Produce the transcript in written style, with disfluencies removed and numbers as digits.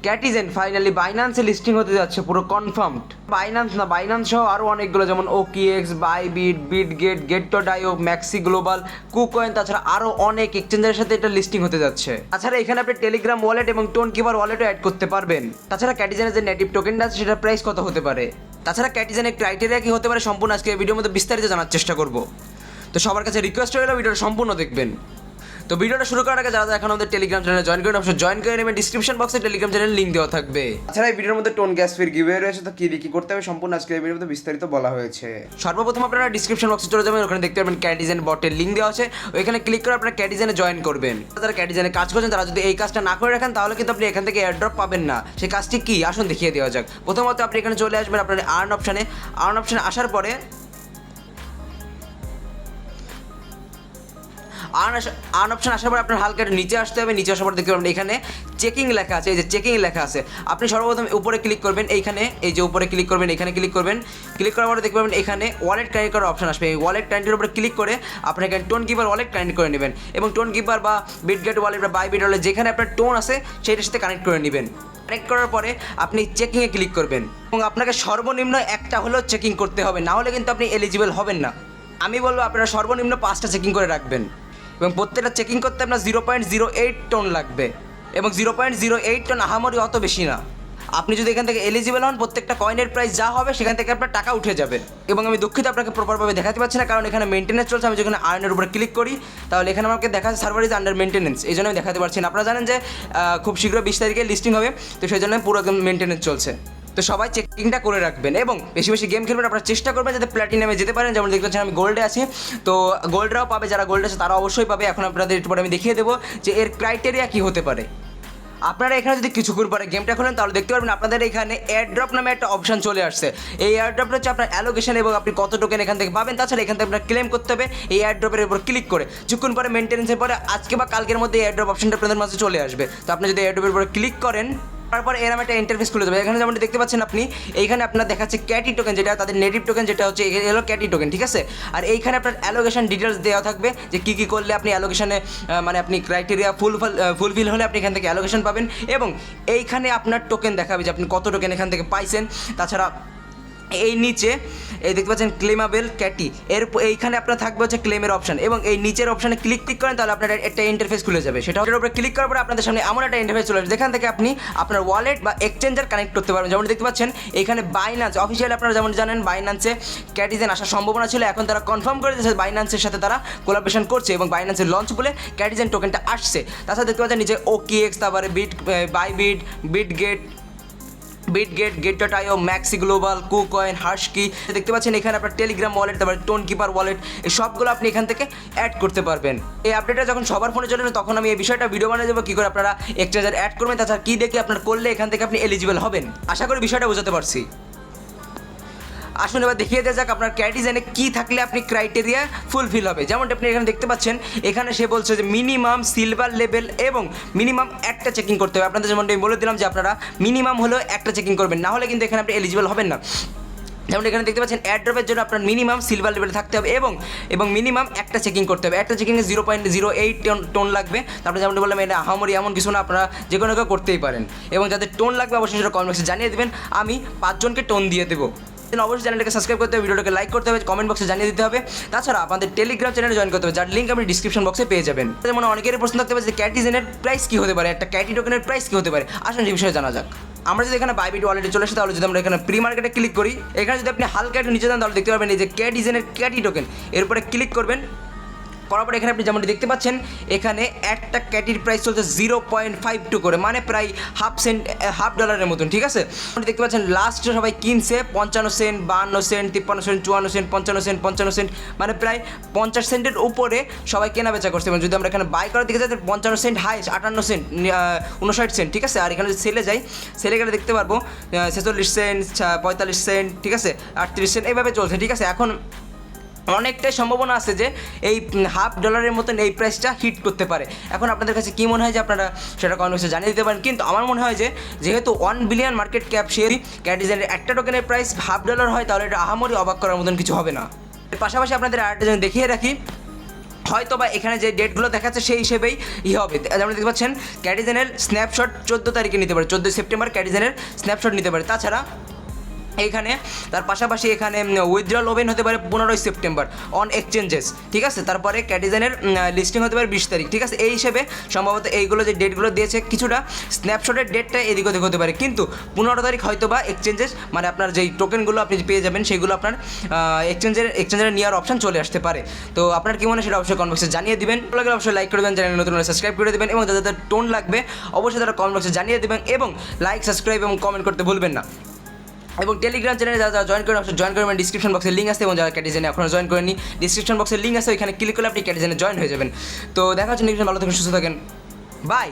ক্যাটিজেন finally বাইন্যান্সে listing হতে যাচ্ছে, পুরো কনফার্মড। বাইন্যান্স সহ আরও অনেকগুলো যেমন ওকিএক্স, বাইবিট, বিটগেট, গেট.io, ম্যাক্সি গ্লোবাল, কুকয়েন, তাছাড়া আরও অনেক এক্সচেঞ্জের সাথে এটা লিস্টিং হতে যাচ্ছে। তাছাড়া এখানে আপনি টেলিগ্রাম ওয়ালেট এবং টোন কিপার ওয়ালেটও অ্যাড করতে পারবেন। তাছাড়া ক্যাটিজেনের যে নেটিভ টোকেনটা আছে সেটার প্রাইস কত হতে পারে, তাছাড়া ক্যাটিজেনের ক্রাইটেরিয়া কি হতে পারে, সম্পূর্ণ আজকে এই ভিডিওর মধ্যে বিস্তারিত জানার চেষ্টা করব। তো সবার কাছে রিকোয়েস্ট রইল ভিডিওটা সম্পূর্ণ দেখবেন। তো ভিডিওটা শুরু করার আগে যারা এখন আমাদের টেলিগ্রাম চ্যানেলে জয়েন করেন, অবশ্যই জয়েন করে নেবেন। ডিসক্রিপশন বক্সে টেলিগ্রাম চ্যানেলের লিঙ্ক দেওয়া থাকবে। তাছাড়া এই ভিডিওর মধ্যে টোন গ্যাস ফির গিভওয়ে রয়েছে, তো কি করতে হবে সম্পূর্ণ আজকে এই ভিডিওর মধ্যে বিস্তারিত বলা হয়েছে। সর্বপ্রথম আপনারা ডিসক্রিপশন বক্সে চলে যাবেন, ওখানে দেখতে পাবেন ক্যাটিজেন বটের লিঙ্ক দেওয়া আছে, ওইখানে ক্লিক করে আপনারা ক্যাটিজেনে জয়েন করবেন। যারা ক্যাটিজেনে কাজ করছেন তারা যদি এই কাজটা না করে রাখেন তাহলে কিন্তু আপনি এখান থেকে এয়ারড্রপ পাবেন না। সেই কাজটি কি আসুন দেখিয়ে দেওয়া যাক। প্রথমত আপনি এখানে চলে আসবেন আপনার আর্ন অপশানে আসার পরে আর্ন অপশন আসার পর আপনার হালকা একটু নিচে আসতে হবে। নিচে আসার পর দেখতে পাবেন এখানে চেকিং লেখা আছে, এই যে চেকিং লেখা আছে, আপনি সর্বপ্রথম উপরে ক্লিক করবেন। এইখানে এই যে উপরে ক্লিক করবেন, এখানে ক্লিক করবেন। ক্লিক করার পরে দেখতে পাবেন এখানে ওয়ালেট কানেক্ট করার অপশন আসবে। এই ওয়ালেট কানেক্টের উপরে ক্লিক করে আপনি এখানে টোন কিপার ওয়ালেট কানেক্ট করে নেবেন এবং টোন কিপার বা বিটগেট ওয়ালেট বা বাইবিট ওয়ালেট যেখানে আপনার টোন আছে সেইটার সাথে কানেক্ট করে নেবেন। কানেক্ট করার পরে আপনি চেকিংয়ে ক্লিক করবেন এবং আপনাকে সর্বনিম্ন একটা হলেও চেকিং করতে হবে, না হলে কিন্তু আপনি এলিজিবল হবেন না। আমি বলবো আপনারা সর্বনিম্ন 5টা চেকিং করে রাখবেন এবং প্রত্যেকটা চেকিং করতে আপনার 0.08 টোন লাগবে এবং 0.08 টোন আহামরি অত বেশি না। আপনি যদি এখান থেকে এলিজিবল হন, প্রত্যেকটা কয়েনের প্রাইস যা হবে সেখান থেকে আপনার টাকা উঠে যাবে। এবং আমি দুঃখিত আপনাকে প্রপারভাবে দেখাতে পারছি না, কারণ এখানে মেনটেন্যান্স চলছে। আমি যখন আর্নের উপরে ক্লিক করি তাহলে এখানে আমাকে দেখাচ্ছে সার্ভার ইজ আন্ডার মেনটেন্যান্স, এই জন্য আমি দেখাতে পারছি না। আপনারা জানেন যে খুব শীঘ্র 20 তারিখে লিস্টিং হবে, তো সেই জন্য পুরো একদম মেনটেন্যান্স চলছে। তো সবাই চেকিংটা করে রাখবেন এবং বেশি বেশি গেম খেলবেন। আপনারা চেষ্টা করবেন যাতে প্ল্যাটিনামে যেতে পারেন। যেমন দেখতে পাচ্ছেন আমি গোল্ডে আছি, তো গোল্ডরাও পাবে, যারা গোল্ড আছে তারা অবশ্যই পাবে। এখন আপনাদের একটু পরে আমি দেখিয়ে দেবো যে এর ক্রাইটেরিয়া কী হতে পারে। আপনারা এখানে যদি কিছুক্ষণ পরে গেমটা খোলেন তাহলে দেখতে পারবেন আপনাদের এখানে এয়ারড্রপ নামে একটা অপশন চলে আসছে। এই এয়ারড্রপটা হচ্ছে আপনার অ্যালোকেশন এবং আপনি কত টোকেন এখান থেকে পাবেন। তাছাড়া এখান থেকে আপনার ক্লেম করতে হবে এই এয়ারড্রপের উপর ক্লিক করে। কিছুক্ষণ পরে মেনটেন্সের পরে আজকে বা কালকের মধ্যে এয়ারড্রপ অপশনটা আপনাদের মাঝে চলে আসবে। তো আপনি যদি এয়ারড্রপের উপরে ক্লিক করেন তারপর এরকম একটা ইন্টারফেস খুলে যাবে। এখানে যেমন দেখতে পাচ্ছেন আপনি, এইখানে আপনার দেখাচ্ছে ক্যাটি টোকেন, যেটা তাদের নেটিভ টোকেন, যেটা হচ্ছে এলো ক্যাটি টোকেন, ঠিক আছে। আর এইখানে আপনার অ্যালোকেশন ডিটেলস দেওয়া থাকবে যে কী কী করলে আপনি অ্যালোকেশনে মানে আপনি ক্রাইটেরিয়া ফুলফিল হলে আপনি এখান থেকে অ্যালোকেশন পাবেন এবং এইখানে আপনার টোকেন দেখাবে যে আপনি কত টোকেন এখান থেকে পাইছেন। তাছাড়া এই নিচে এই দেখতে পাচ্ছেন ক্লেমাবেল ক্যাটি, এইখানে আপনার থাকবে হচ্ছে ক্লেমের অপশন এবং এই নিচের অপশানে ক্লিক করেন তাহলে আপনার একটা ইন্টারফেস খুলে যাবে। সেটার উপরে ক্লিক করার পরে আপনাদের সামনে এমন একটা ইন্টারফেস চলে আসবে যেখান থেকে আপনি আপনার ওয়ালেট বা এক্সচেঞ্জার কানেক্ট করতে পারবেন। যেমন দেখতে পাচ্ছেন এখানে বাইন্যান্স অফিসিয়ালি, আপনারা যেমন জানেন বাইন্যান্সে ক্যাটিজেন আসার সম্ভাবনা ছিল, এখন তারা কনফার্ম করে দিয়েছে বাইন্যান্সের সাথে তারা কোলাবোরেশন করছে এবং বাইন্যান্সের লঞ্চ বলে ক্যাটিজেন টোকেনটা আসছে। তাছাড়া দেখতে পাচ্ছেন নিচে ওকিএক্স, তারপরে বাইবিট, বিটগেট, গেট.io, ম্যাক্সি গ্লোবাল, কুকয়েন, হার্শকি দেখতে পাচ্ছেন। এখানে আপনার টেলিগ্রাম ওয়ালেট, তারপরে টোন কিপার ওয়ালেট, এই সবগুলো আপনি এখান থেকে অ্যাড করতে পারবেন। এই আপডেটটা যখন সবার ফোনে চলে তখন আমি এই বিষয়টা ভিডিও বানিয়ে দেবো কী করে আপনারা এক্সচেঞ্জার অ্যাড করবেন, তাছাড়া কী দেখে আপনার করলে এখান থেকে আপনি এলিজিবল হবেন। আশা করি বিষয়টা বোঝাতে পারছি। আসুন এবার দেখিয়ে দেওয়া যাক আপনার ক্যাটিজেনে কী থাকলে আপনি ক্রাইটেরিয়া ফুলফিল হবে। যেমন আপনি এখানে দেখতে পাচ্ছেন, এখানে সে বলছে যে মিনিমাম সিলভার লেভেল এবং মিনিমাম একটা চেকিং করতে হবে। আপনাদের যেমন আমি বলে দিলাম যে আপনারা মিনিমাম হলেও একটা চেকিং করবেন, না হলে কিন্তু এখানে আপনি এলিজিবল হবেন না। যেমন এখানে দেখতে পাচ্ছেন এয়ারড্রপের জন্য আপনার মিনিমাম সিলভার লেভেলে থাকতে হবে এবং মিনিমাম একটা চেকিং করতে হবে। একটা চেকিংয়ে 0.08 টোন লাগবে। তারপরে যেমন বললাম এটা আহামরি এমন কিছু না, আপনারা যে কোনো কেউ করতেই পারেন এবং যাদের টোন লাগবে অবশ্যই সেটা কমেন্ট বক্সে জানিয়ে দেবেন, আমি 5 জনকে টোন দিয়ে দেবো। অবশ্যই চ্যানেলটাকে সাবস্ক্রাইব করতে হবে, ভিডিওটাকে লাইক করতে হবে, কমেন্ট বক্সে জানিয়ে দিতে হবে। তাছাড়া আমাদের টেলিগ্রাম চ্যানেলে জয়েন করতে হবে, যার লিঙ্ক আপনি ডিসক্রিপশন বক্সে পেয়ে যাবেন। যেমন অনেকেরই প্রশ্ন থাকতে পারে যে ক্যাটিজেনের প্রাইস কী হতে পারে, একটা ক্যাটি টোকেনের প্রাইস কী হতে পারে। আসুন এই বিষয়ে জানা যাক। আমরা যদি এখানে বাইবিট ওয়ালেটে চলে আসি তাহলে যদি আমরা এখানে প্রি মার্কেটে ক্লিক করি, এখানে যদি আপনি হালকা একটু নিচে যান তাহলে দেখতে পাবেন এই যে ক্যাটিজেনের ক্যাটি টোকেন, এর উপরে ক্লিক করবেন। করার পরে এখানে আপনি যেমনটি দেখতে পাচ্ছেন এখানে একটা ক্যাটির প্রাইস চলছে 0.52 করে, মানে প্রায় হাফ ডলারের মতন, ঠিক আছে। আপনি দেখতে পাচ্ছেন লাস্টে সবাই কিনছে 55 cent, 52 cent, 53 cent, 54 cent, 55 cent, মানে প্রায় 50 সেন্টের উপরে সবাই কেনা বেচা করছে। এবং যদি আমরা এখানে বাই করার দিকে যাই 55 সেন্ট হাইস্ট, 58 সেন্ট, 59 সেন্ট, ঠিক আছে। আর এখানে যদি সেলে যাই, সেলে গেলে দেখতে পারবো 46 সেন্ট, 45 সেন্ট, ঠিক আছে, 38 সেন্ট, এইভাবে চলছে, ঠিক আছে। এখন অনেকটাই সম্ভাবনা আছে যে এই হাফ ডলারের মতন এই প্রাইসটা হিট করতে পারে। এখন আপনাদের কাছে কী মনে হয় যে আপনারা সেটা কমেন্ট বক্সে জানিয়ে দিতে পারেন। কিন্তু আমার মনে হয় যে যেহেতু 1 বিলিয়ন মার্কেট ক্যাপ শেয়ার ক্যাটিজেনের একটা টোকেনের প্রাইস হাফ ডলার হয় তাহলে এটা আহামরি অবাক করার মতন কিছু হবে না। এর পাশাপাশি আপনাদের আরেকটা যেন দেখিয়ে রাখি, হয়তো বা এখানে যে ডেটগুলো দেখাচ্ছে সেই হিসেবেই হবে। যেমন দেখতে পাচ্ছেন ক্যাটিজেনের স্ন্যাপশট 14 তারিখে নিতে পারে, 14 সেপ্টেম্বর ক্যাটিজেনের স্ন্যাপশট নিতে পারে। তাছাড়া এইখানে তার পাশাপাশি এখানে উইথড্রল ওপেন হতে পারে 15 সেপ্টেম্বর অন এক্সচেঞ্জেস, ঠিক আছে। তারপরে ক্যাটিজেনের লিস্টিং হতে পারে 20 তারিখ, ঠিক আছে। এই হিসেবে সম্ভবত এইগুলো যে ডেটগুলো দিয়েছে কিছুটা স্ন্যাপশটের ডেটটা এদিক ওদিক হতে পারে, কিন্তু 15 তারিখ হয়তো বা এক্সচেঞ্জেস মানে আপনার যেই টোকেনগুলো আপনি পেয়ে যাবেন সেগুলো আপনার এক্সচেঞ্জের নেওয়ার অপশন চলে আসতে পারে। তো আপনার কি মনে হয় সেটা অবশ্যই কমেন্ট বক্সে জানিয়ে দিবেন। ভালো লাগলে অবশ্যই লাইক করে দেবেন, চ্যানেল নতুন হলে সাবস্ক্রাইব করে দেবেন এবং যাদের টোন লাগবে অবশ্যই তারা কমেন্ট বক্সে জানিয়ে দেবেন এবং লাইক সাবস্ক্রাইব এবং কমেন্ট করতে ভুলবেন না। এবং টেলিগ্রাম চ্যানেলে যারা জয়েন করেন অবশ্যই জয়েন করবেন, ডিসক্রিপশন বক্সে লিঙ্ক আছে, এবং যারা ক্যাটিজেনে এখনও জয়েন করেনি ডিসক্রিপশন বক্সে লিঙ্ক আছে, ওইখানে ক্লিক করলে আপনি ক্যাটিজেনে জয়েন হয়ে যাবেন। তো দেখা হচ্ছে নেক্সট, ভালো থাকেন, সুস্থ থাকেন, বাই।